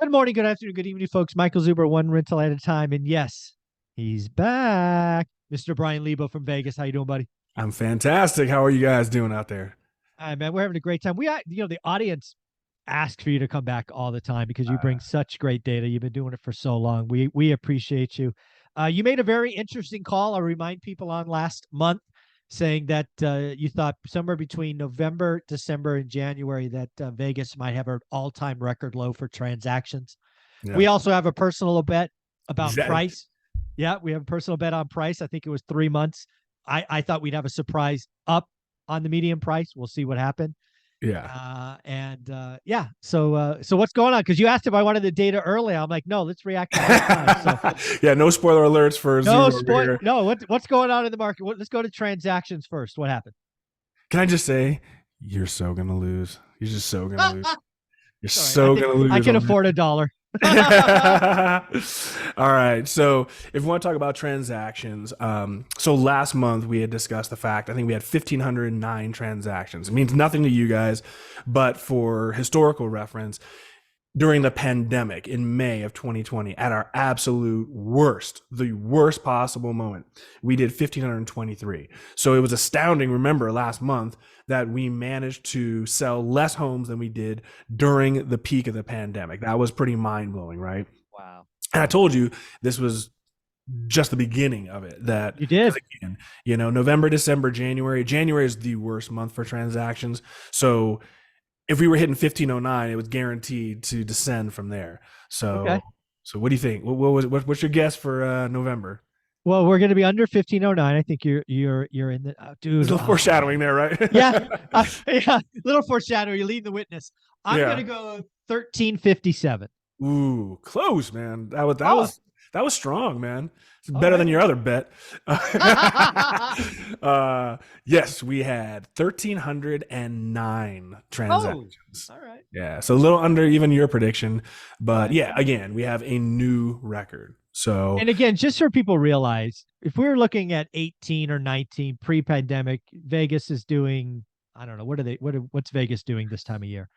Good morning, good afternoon, good evening, folks. Michael Zuber, one rental at a time. And yes, he's back. Mr. Brian Lebo from Vegas. How you doing, buddy? I'm fantastic. How are you guys doing out there? All right, man. We're having a great time. The audience asks for you to come back all the time because you bring such great data. You've been doing it for so long. We appreciate you. You made a very interesting call. I'll remind people on last month saying that you thought somewhere between November, December, and January that Vegas might have an all-time record low for transactions. Yeah. We also have a personal bet about Exactly. price. Yeah, we have a personal bet on price. I think it was 3 months. I thought we'd have a surprise up on the median price. We'll see what happened. Yeah. Yeah. So what's going on? Because you asked if I wanted the data early. I'm like, no, let's react in real time. So Yeah. No spoiler alerts for no Zoom over spoil. here. No, what's going on in the market? Let's go to transactions first. What happened? Can I just say, you're so going to lose. You're just so going to lose. You're Sorry, I so think going to I lose can on afford $1. All right. So if we want to talk about transactions, so last month we had discussed the fact, I think we had 1,509 transactions. It means nothing to you guys, but for historical reference, during the pandemic in May of 2020, at our absolute worst, the worst possible moment, we did 1,523. So it was astounding, remember, last month that we managed to sell less homes than we did during the peak of the pandemic. That was pretty mind blowing, right? Wow. And I told you this was just the beginning of it. That You because did. again, November, December, January. January is the worst month for transactions. So if we were hitting 1509, it was guaranteed to descend from there. Okay. So what do you think? What's your guess for November? Well, we're going to be under 1509. I think you're in the There's dude. a little foreshadowing there, right? Yeah, yeah. Little foreshadow. You lead the witness. I'm going Yeah. to go 1357. Ooh, close, man. That was that Oh, was that was strong, man. It's all better than right. your other bet. Yes, we had 1,309 Oh, transactions. all right. Yeah, so a little under even your prediction, All but right. yeah, again, we have a new record. So And again, just so people realize, if we're looking at 18 or 19 pre-pandemic, Vegas is doing, I don't know, what's Vegas doing this time of year?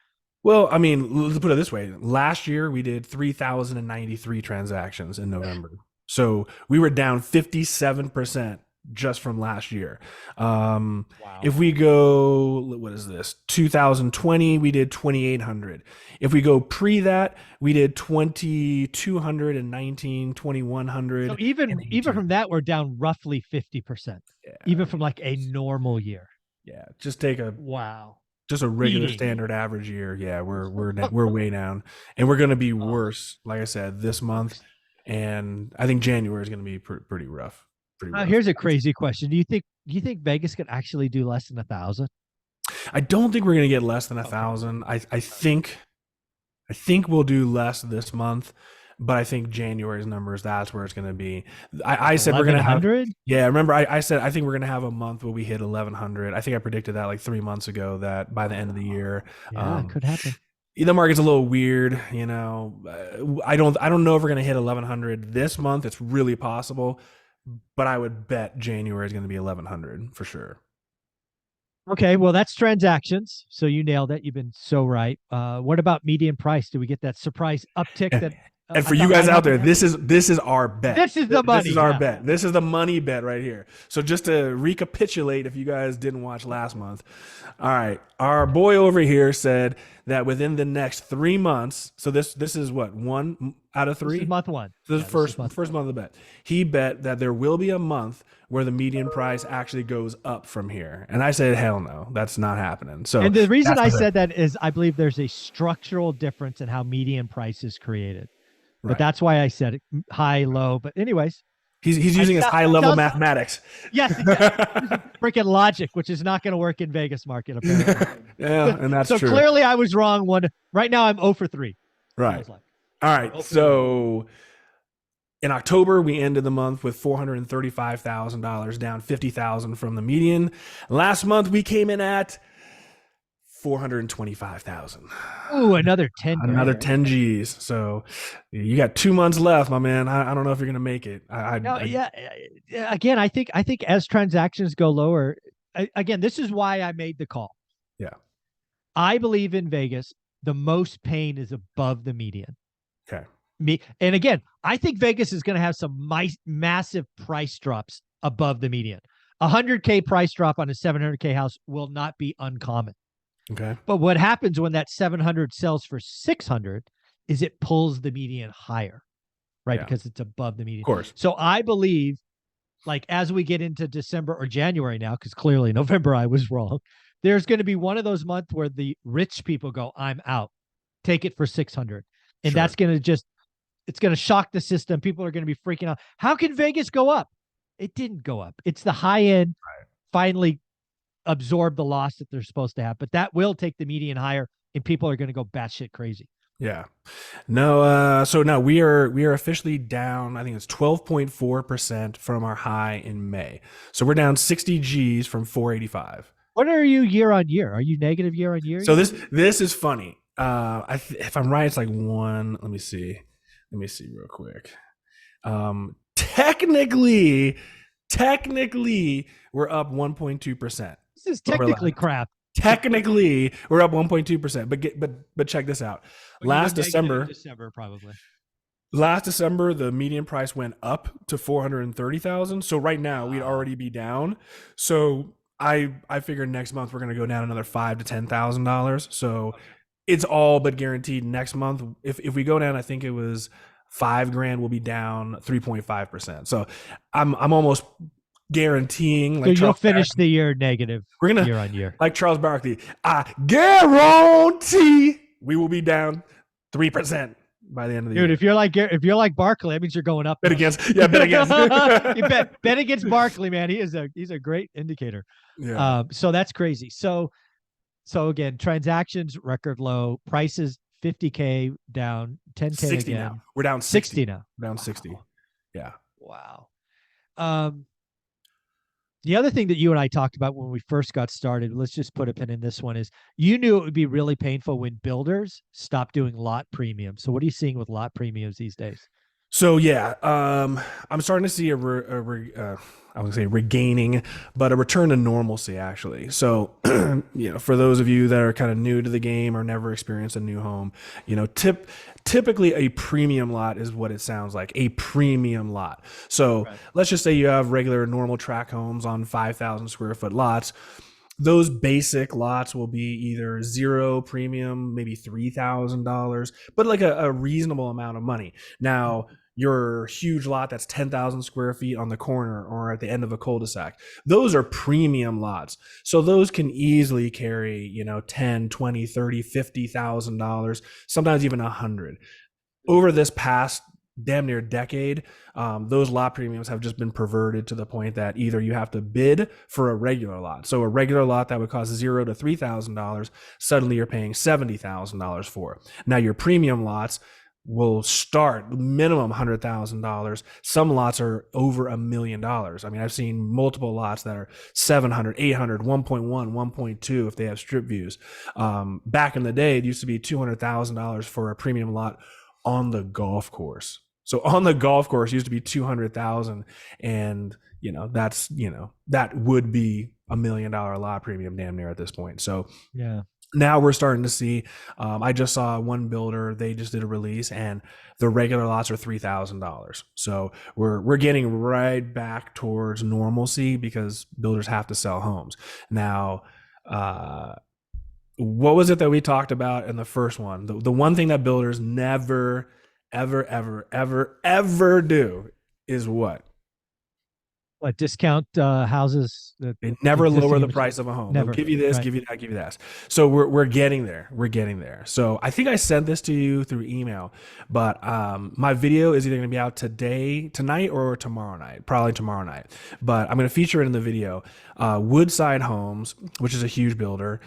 well, I mean, let's put it this way. Last year, we did 3,093 transactions in November. So we were down 57% just from last year. Wow. If we go, what is this? 2020, we did 2,800. If we go pre that, we did 2,219, So 2,100, and even 1,800. from that, we're down roughly 50%, Yeah. even from like a normal year. Yeah. Just a regular Eating. standard average year. Yeah, we're way down, and we're going to be Oh, worse. Like I said, this month, worse. and I think January is going to be pretty rough. Pretty rough. Here's a crazy question. Do you think Vegas could actually do less than 1,000? I don't think we're going to get less than a Okay. thousand. I think we'll do less this month, but I think January's numbers, that's where it's going to be. I Like said we're going to have, 1,100? yeah, remember I said I think we're going to have a month where we hit 1100. I think I predicted that like 3 months ago that by the end of the year. Yeah, it Um, could happen. the market's a little weird, you know. I don't know if we're going to hit 1100 this month. It's really possible, but I would bet January is going to be 1100 for sure. Okay, well, that's transactions. So you nailed it. You've been so right. What about median price? Do we get that surprise uptick And, that and I for you thought guys might out happen there, there? this is our bet. This is the This money. is our Yeah. bet. This is the money bet right here. So just to recapitulate, if you guys didn't watch last month, all right, our boy over here said that within the next 3 months. So this is what, one out of This is three. month one. So this Yeah, is this is first month first one. month of the bet. He bet that there will be a month where the median price actually goes up from here, and I said, hell no, that's not happening. So And the reason that's I the bet. said that is I believe there's a structural difference in how median price is created. But Right. that's why I said it, high, low. But anyways, He's I using his high level sounds mathematics. yes, exactly. Using freaking logic, which is not going to work in Vegas market apparently. Yeah, and that's So true. clearly I was wrong. One right now I'm 0 for 3. Right. Feels like All or right. 0 for 1. So in October, we ended the month with $435,000, down 50,000 from the median. Last month, we came in at 425,000. Ooh, another 10 Another grand. 10 G's. So you got 2 months left, my man. I don't know if you're gonna make it. No, yeah. Again, I think as transactions go lower, again, this is why I made the call. Yeah. I believe in Vegas, the most pain is above the median. Okay. Me and again, I think Vegas is going to have some massive price drops above the median. 100K price drop on a 700K house will not be uncommon. Okay. But what happens when that 700 sells for 600 is it pulls the median higher, right? Yeah. Of Because it's above the median. course. So I believe, like, as we get into December or January now, because clearly November I was wrong, there's going to be one of those months where the rich people go, I'm out, take it for 600. And Sure. that's going to just, it's going to shock the system. People are going to be freaking out. How can Vegas go up? It didn't go up. It's the high end finally absorb the loss that they're supposed to have, but that will take the median higher, and people are going to go batshit crazy. Yeah. No, so no, we are officially down. I think it's 12.4% from our high in May. So we're down 60 G's from 485. What are you year on year? Are you negative year on year? So this is funny. If I'm right, it's like one. Let me see. Let me see real quick. Technically, we're up 1.2%. This is technically crap. Technically, we're up 1.2%. But check this out. Last December, probably. Last December, the median price went up to 430,000. So right now, we'd already be down. So I figured next month we're gonna go down another $5,000 to $10,000. So it's all but guaranteed next month. If we go down, I think it was $5,000, we'll be down 3.5%. So I'm almost guaranteeing. Like, so you'll finish the year negative. We're gonna year on year, like Charles Barkley. I guarantee we will be down 3% by the end of the year. Dude, if you're like Barkley, that means you're going up. Bet against. Yeah, bet against. You bet against Barkley, man. He's a great indicator. Yeah. So that's crazy. So again, transactions record low, prices 50K down, 10K 60 again. now. We're down 60 now. Down 60. Yeah. Wow. The other thing that you and I talked about when we first got started, let's just put a pin in this one, is you knew it would be really painful when builders stopped doing lot premiums. So what are you seeing with lot premiums these days? So yeah, I'm starting to see I was gonna say regaining, but a return to normalcy actually. So, for those of you that are kind of new to the game or never experienced a new home, typically a premium lot is what it sounds like, a premium lot. So right. Let's just say you have regular normal tract homes on 5,000 square foot lots. Those basic lots will be either zero premium, maybe $3,000, but like a reasonable amount of money. Now, your huge lot that's 10,000 square feet on the corner or at the end of a cul-de-sac, those are premium lots. So those can easily carry, $10, $20, $30, $50,000, sometimes even $100. Over this past damn near decade, those lot premiums have just been perverted to the point that either you have to bid for a regular lot. So a regular lot that would cost $0 to $3,000, suddenly you're paying $70,000 for. Now your premium lots will start minimum $100,000. Some lots are over $1 million. I mean, I've seen multiple lots that are 700, 800, 1.1, 1.2 if they have strip views. Back in the day, it used to be $200,000 for a premium lot on the golf course. So on the golf course used to be 200,000, and that would be $1 million lot premium damn near at this point. So yeah, now we're starting to see. I just saw one builder; they just did a release, and the regular lots are $3,000. So we're getting right back towards normalcy because builders have to sell homes now. What was it that we talked about in the first one? The one thing that builders never, ever, ever, ever, ever do is what? What, discount houses? They never lower the price of a home. Never. They'll give you this, right. Give you that, give you that. So we're getting there. We're getting there. So I think I sent this to you through email, but my video is either going to be out tonight, or tomorrow night. Probably tomorrow night. But I'm going to feature it in the video. Woodside Homes, which is a huge builder,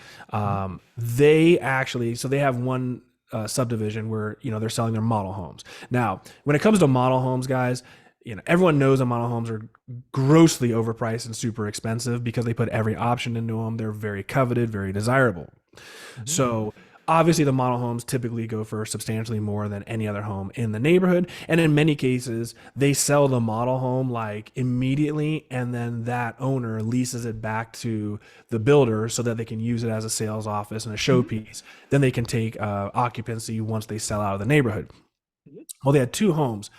they have one subdivision where they're selling their model homes. Now, when it comes to model homes, guys, everyone knows that model homes are grossly overpriced and super expensive because they put every option into them. They're very coveted, very desirable. Mm-hmm. So obviously the model homes typically go for substantially more than any other home in the neighborhood. And in many cases, they sell the model home like immediately, and then that owner leases it back to the builder so that they can use it as a sales office and a showpiece. Then they can take occupancy once they sell out of the neighborhood. Well, they had two homes,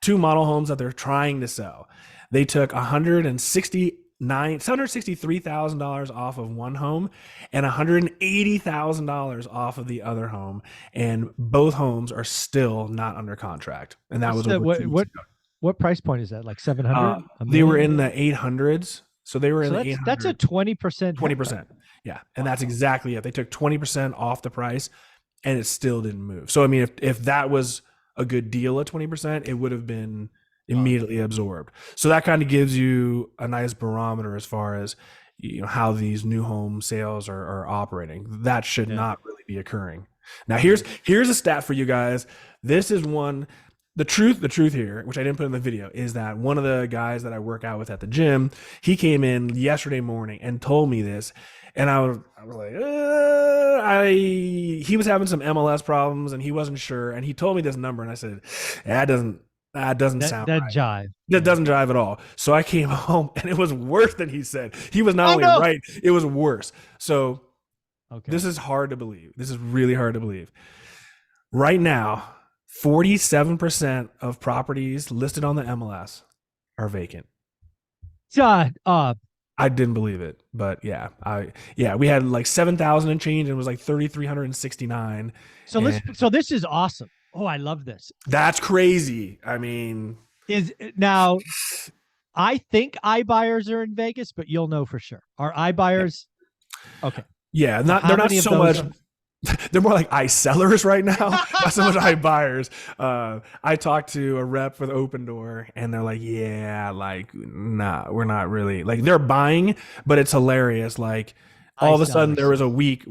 two model homes that they're trying to sell. They took $163,000 off of one home and $180,000 off of the other home, and both homes are still not under contract. And that What's was the over 2 weeks ago. what price point is that? Like 700, a They were million? in the 800s, so they were in So the that's a 800. 20% haircut. 20%. Yeah. And that's Wow. exactly it. They took 20% off the price and it still didn't move. So, I mean, if that was a good deal at 20%, it would have been Gone. immediately absorbed. So that kind of gives you a nice barometer as far as, how these new home sales are operating. That should Yeah. not really be occurring. Now, here's a stat for you guys. This is one. The truth here, which I didn't put in the video, is that one of the guys that I work out with at the gym, he came in yesterday morning and told me this, and I was like, he was having some MLS problems and he wasn't sure, and he told me this number, and I said, that doesn't That sound that right. jive. That Yeah. doesn't drive at all. So I came home and it was worse than he said. He was not Oh only no. right, it was worse. So Okay. this is hard to believe. This is really hard to believe. Right now, 47% of properties listed on the MLS are vacant. God, I didn't believe it, but yeah, we had like 7,000 and change and it was like 3,369, and so this is awesome. Oh, I love this. that's crazy. I mean, Is now I think iBuyers are in Vegas, but you'll know for sure. Are iBuyers okay? yeah, So not how they're not many of so those much. are They're more like ice sellers right now, not so much ice buyers. I talked to a rep for the Open Door, and they're like, "Yeah, like, nah, we're not really like they're buying, but it's hilarious. Like, all I of a sudden, sellers? there was a week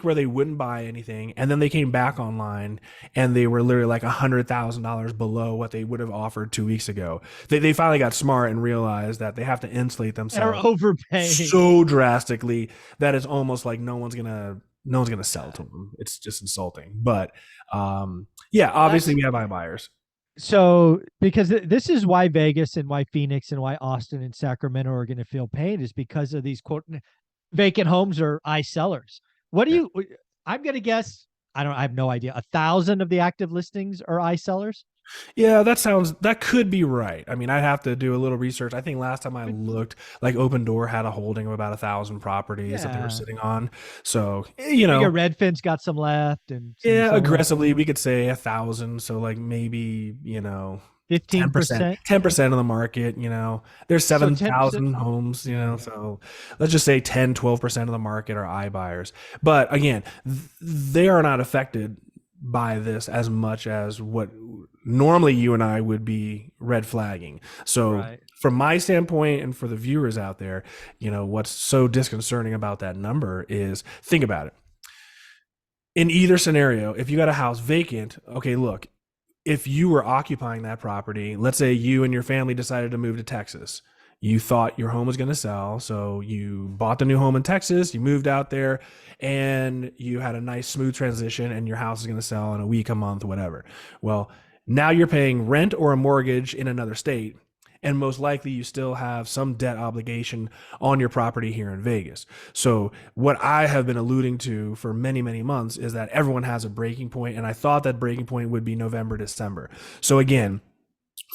where they wouldn't buy anything, and then they came back online, and they were literally like $100,000 below what they would have offered 2 weeks ago. They finally got smart and realized that they have to insulate They're themselves overpaying. so drastically that it's almost like no one's gonna sell to them. It's just insulting. But yeah, obviously That's we have iBuyers. so because this is why Vegas and why Phoenix and why Austin and Sacramento are going to feel pain is because of these quote vacant homes or I sellers. What do Yeah. you? I'm going to guess. I have no idea. 1,000 of the active listings are I sellers. Yeah, that could be right. I mean, I have to do a little research. I think last time I looked, like Open Door had a holding of about 1,000 proproperties that they were Yeah. sitting on. So Figure Redfin's got some left and some yeah, so left. aggressively we could say 1,000. So like maybe 10%, 15%. 10% of the market, there's So 10%. 7,000 homes, Yeah. so let's just say 10, 12% of the market are iBuyers. But again, they are not affected by this as much as what normally you and I would be red flagging. So Right. from my standpoint and for the viewers out there, what's so disconcerting about that number is think about it. In either scenario, if you got a house vacant, okay, look, if you were occupying that property, let's say you and your family decided to move to Texas, you thought your home was going to sell. So you bought the new home in Texas, you moved out there, and you had a nice, smooth transition, and your house is going to sell in a week, a month, whatever. Well, now you're paying rent or a mortgage in another state. And most likely you still have some debt obligation on your property here in Vegas. So what I have been alluding to for many, many months is that everyone has a breaking point, and I thought that breaking point would be November, December. So again,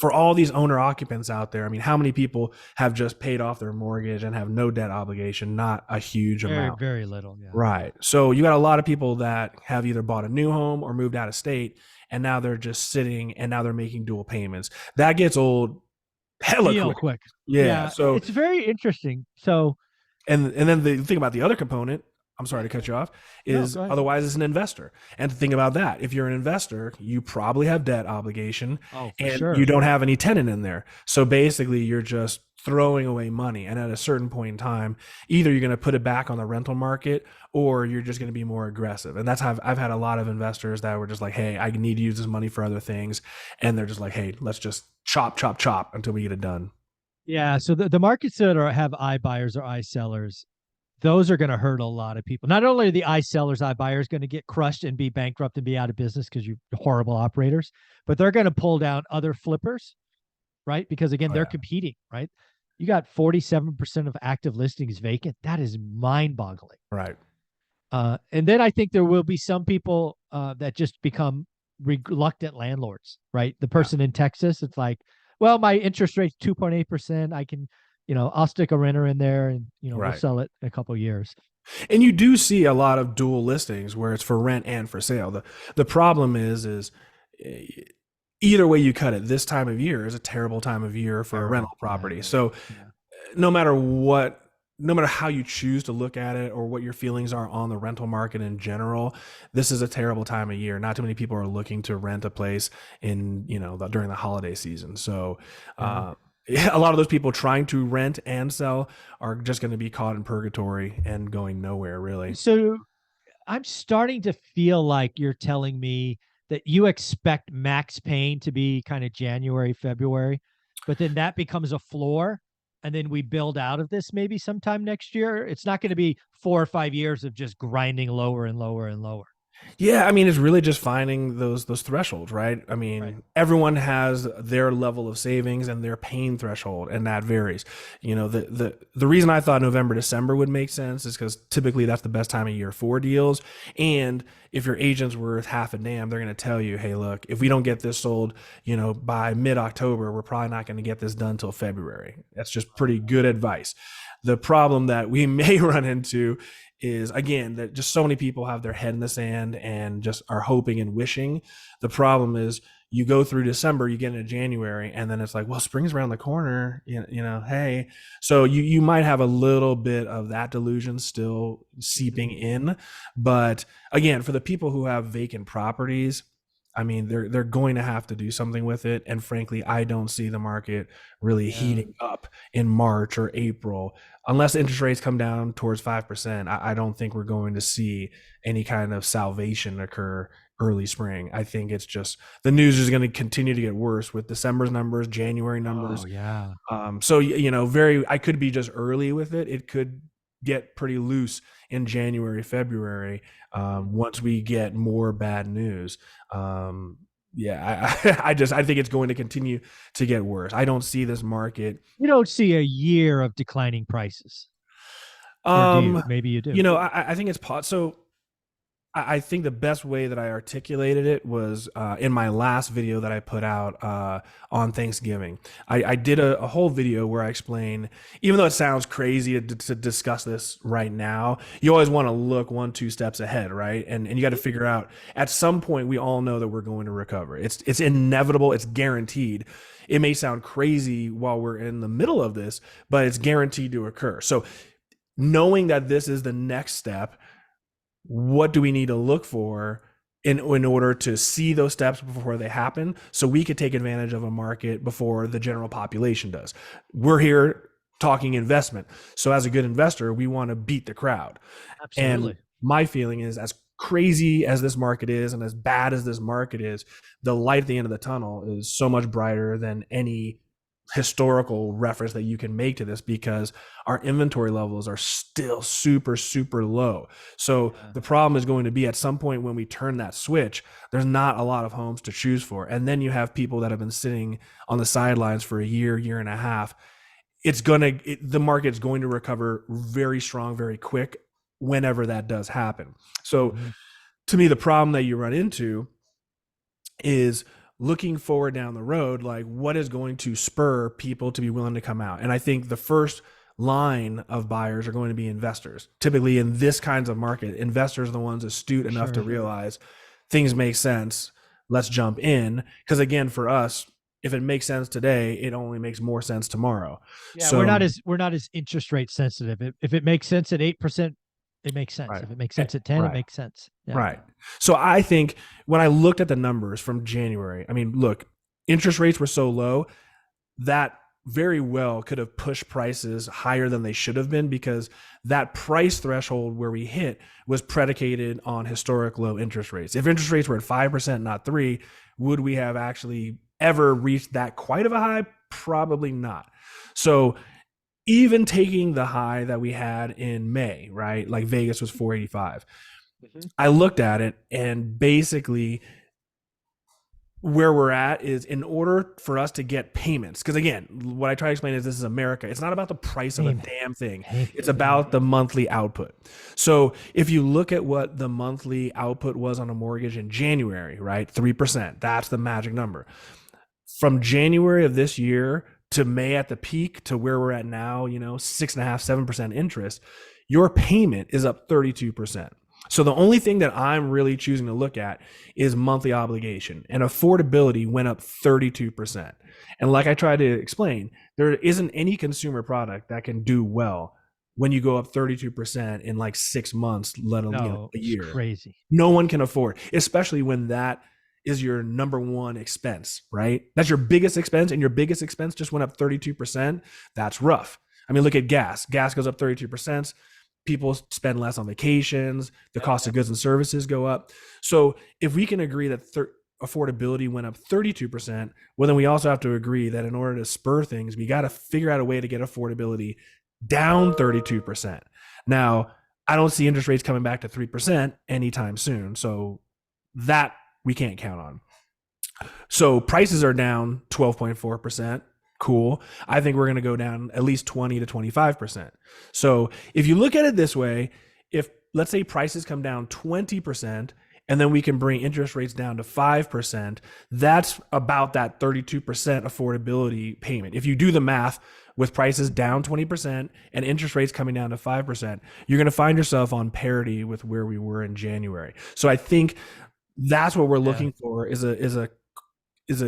for all these owner occupants out there, I mean, how many people have just paid off their mortgage and have no debt obligation? Not a huge Very, amount. very little. Yeah. Right. So you got a lot of people that have either bought a new home or moved out of state, and now they're just sitting and now they're making dual payments. That gets old hella Real quick. quick. Yeah. Yeah. So It's very interesting. So, and then the thing about the other component, I'm sorry to cut you off, no, is go ahead. otherwise it's an investor. And to think about that, if you're an investor, you probably have debt obligation Oh, for and sure. you don't have any tenant in there. So basically you're just throwing away money. And at a certain point in time, either you're going to put it back on the rental market or you're just going to be more aggressive. And that's how I've had a lot of investors that were just like, hey, I need to use this money for other things. And they're just like, hey, let's just chop, chop, chop until we get it done. Yeah. So the markets that have iBuyers or iSellers, those are going to hurt a lot of people. Not only are the iSellers, iBuyers going to get crushed and be bankrupt and be out of business because you're horrible operators, but they're going to pull down other flippers, right? Because again, Oh, they're yeah. competing, right? You got 47% of active listings vacant. That is mind boggling. Right. And then I think there will be some people that just become reluctant landlords, right? The person in Texas, it's like, well, my interest rate's 2.8%. I can, I'll stick a renter in there and, we'll Right. sell it in a couple of years. And you do see a lot of dual listings where it's for rent and for sale. The problem is eh, either way you cut it, this time of year is a terrible time of year for a rental Terrible. Yeah, property. it is. So Yeah. no matter what, no matter how you choose to look at it or what your feelings are on the rental market in general, this is a terrible time of year. Not too many people are looking to rent a place in, during the holiday season. So, Yeah. uh, a lot of those people trying to rent and sell are just going to be caught in purgatory and going nowhere really. So I'm starting to feel like you're telling me that you expect max pain to be kind of January, February, but then that becomes a floor. And then we build out of this maybe sometime next year. It's not going to be 4 or 5 years of just grinding lower and lower and lower. Yeah, I mean, it's really just finding those thresholds, right? I Right. mean, everyone has their level of savings and their pain threshold, and that varies. The reason I thought November, December would make sense is because typically that's the best time of year for deals. And if your agent's worth half a damn, they're going to tell you, hey, look, if we don't get this sold, by mid-October, we're probably not going to get this done till February. That's just pretty good advice. The problem that we may run into is again that just so many people have their head in the sand and just are hoping and wishing. The problem is you go through December, you get into January, and then it's like, well, spring's around the corner, hey. So you might have a little bit of that delusion still seeping in. But again, for the people who have vacant properties, I mean, they're going to have to do something with it. And frankly, I don't see the market really Yeah. heating up in March or April unless interest rates come down towards 5%. I don't think we're going to see any kind of salvation occur early spring. I think it's just the news is going to continue to get worse with December's numbers, January Oh, numbers. yeah. So I could be just early with it. It could get pretty loose in January, February, once we get more bad news. Yeah, I think it's going to continue to get worse. I don't see this market. You don't see a year of declining prices, or do you? Um, Maybe you do. I think it's so. I think the best way that I articulated it was in my last video that I put out on Thanksgiving. I did a whole video where I explain, even though it sounds crazy to discuss this right now, you always want to look 1-2 steps ahead, right? And you got to figure out at some point we all know that we're going to recover. It's inevitable. It's guaranteed. It may sound crazy while we're in the middle of this, but it's guaranteed to occur. So knowing that this is the next step, what do we need to look for in order to see those steps before they happen so we could take advantage of a market before the general population does? We're here talking investment. So as a good investor, we want to beat the crowd. And Absolutely. my feeling is, as crazy as this market is and as bad as this market is, the light at the end of the tunnel is so much brighter than any historical reference that you can make to this, because our inventory levels are still super, super low. So Yeah. the problem is going to be at some point when we turn that switch, there's not a lot of homes to choose for. And then you have people that have been sitting on the sidelines for a year and a half. The market's going to recover very strong, very quick whenever that does happen. So Mm-hmm. to me, the problem that you run into is looking forward down the road, like what is going to spur people to be willing to come out. And I think the first line of buyers are going to be investors. Typically in this kinds of market, investors are the ones astute enough to Sure. realize things make sense. Let's jump in. Because again, for us, if it makes sense today, it only makes more sense tomorrow. Yeah, So we're not as interest rate sensitive. If it makes sense at 8%, it makes sense. right. If it makes sense at 10, it Right. makes sense. Yeah. Right. So I think when I looked at the numbers from January, I mean, look, interest rates were so low that very well could have pushed prices higher than they should have been, because that price threshold where we hit was predicated on historic low interest rates. If interest rates were at 5%, not 3, would we have actually ever reached that quite of a high? Probably not. So even taking the high that we had in May, right? Like Vegas was 485. Mhm. I looked at it and basically where we're at is in order for us to get payments, because again, what I try to explain is this is America. It's not about the price of a Payment. damn thing. Payment. It's about the monthly output. So if you look at what the monthly output was on a mortgage in January, right? 3%. That's the magic number. From January of this year to May at the peak to where we're at now, 6.5%, 7% interest, your payment is up 32%. So the only thing that I'm really choosing to look at is monthly obligation, and affordability went up 32%. And like I tried to explain, there isn't any consumer product that can do well when you go up 32% in like 6 months, let alone No, a it's year. crazy. No one can afford, especially when that is your number one expense, right? That's your biggest expense, and your biggest expense just went up 32%. That's rough. I mean, look at gas. Gas goes up 32%. People spend less on vacations. The cost of goods and services go up. So if we can agree that affordability went up 32%, well, then we also have to agree that in order to spur things, we got to figure out a way to get affordability down 32%. Now, I don't see interest rates coming back to 3% anytime soon. So that we can't count on. So prices are down 12.4%. Cool. I think we're going to go down at least 20 to 25%. So if you look at it this way, if let's say prices come down 20% and then we can bring interest rates down to 5%, that's about that 32% affordability payment. If you do the math with prices down 20% and interest rates coming down to 5%, you're going to find yourself on parity with where we were in January. So I think that's what we're looking for is a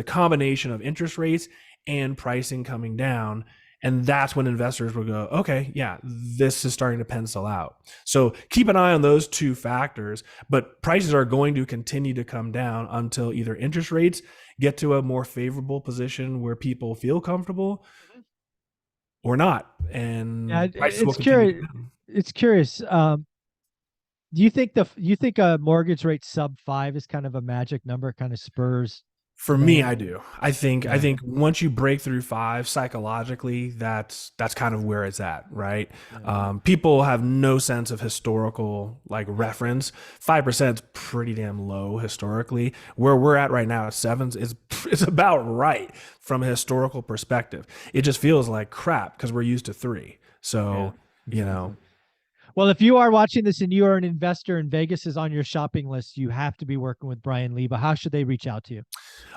combination of interest rates and pricing coming down. And that's when investors will go, okay, yeah, this is starting to pencil out. So keep an eye on those two factors, but prices are going to continue to come down until either interest rates get to a more favorable position where people feel comfortable or not. And prices will it's continue to curious. come down. It's curious. Do you think a mortgage rate sub 5 is kind of a magic number, kind of spurs For me, demand? I do. I think once you break through 5 psychologically, that's kind of where it's at, right? People have no sense of historical like reference. 5% is pretty damn low historically. Where we're at right now at sevens is it's about right from a historical perspective. It just feels like crap because we're used to 3. So Exactly. Well, if you are watching this and you are an investor and Vegas is on your shopping list, you have to be working with Brian Leba. How should they reach out to you?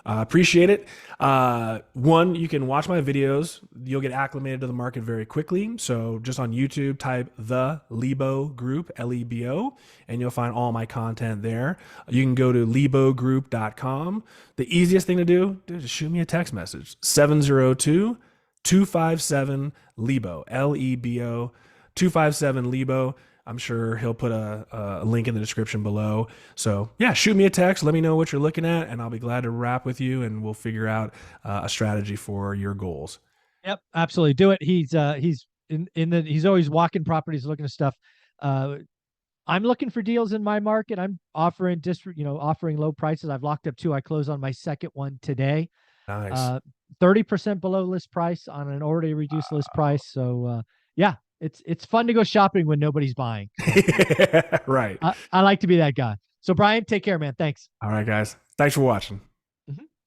Appreciate it. One, you can watch my videos. You'll get acclimated to the market very quickly. So just on YouTube, type the Lebo Group, Lebo, and you'll find all my content there. You can go to lebogroup.com. The easiest thing to do, dude, just shoot me a text message, 702-257-LEBO, Lebo, 257 Lebo. I'm sure he'll put a link in the description below. So yeah, shoot me a text. Let me know what you're looking at, and I'll be glad to wrap with you, and we'll figure out a strategy for your goals. Yep, absolutely. Do it. He's always walking properties looking at stuff. Uh, I'm looking for deals in my market. I'm offering low prices. I've locked up 2. I close on my second one today. Nice. 30% below list price on an already reduced list price. So yeah, it's fun to go shopping when nobody's buying. So Right. I like to be that guy. So Brian, take care, man. Thanks. All right, guys. Thanks for watching.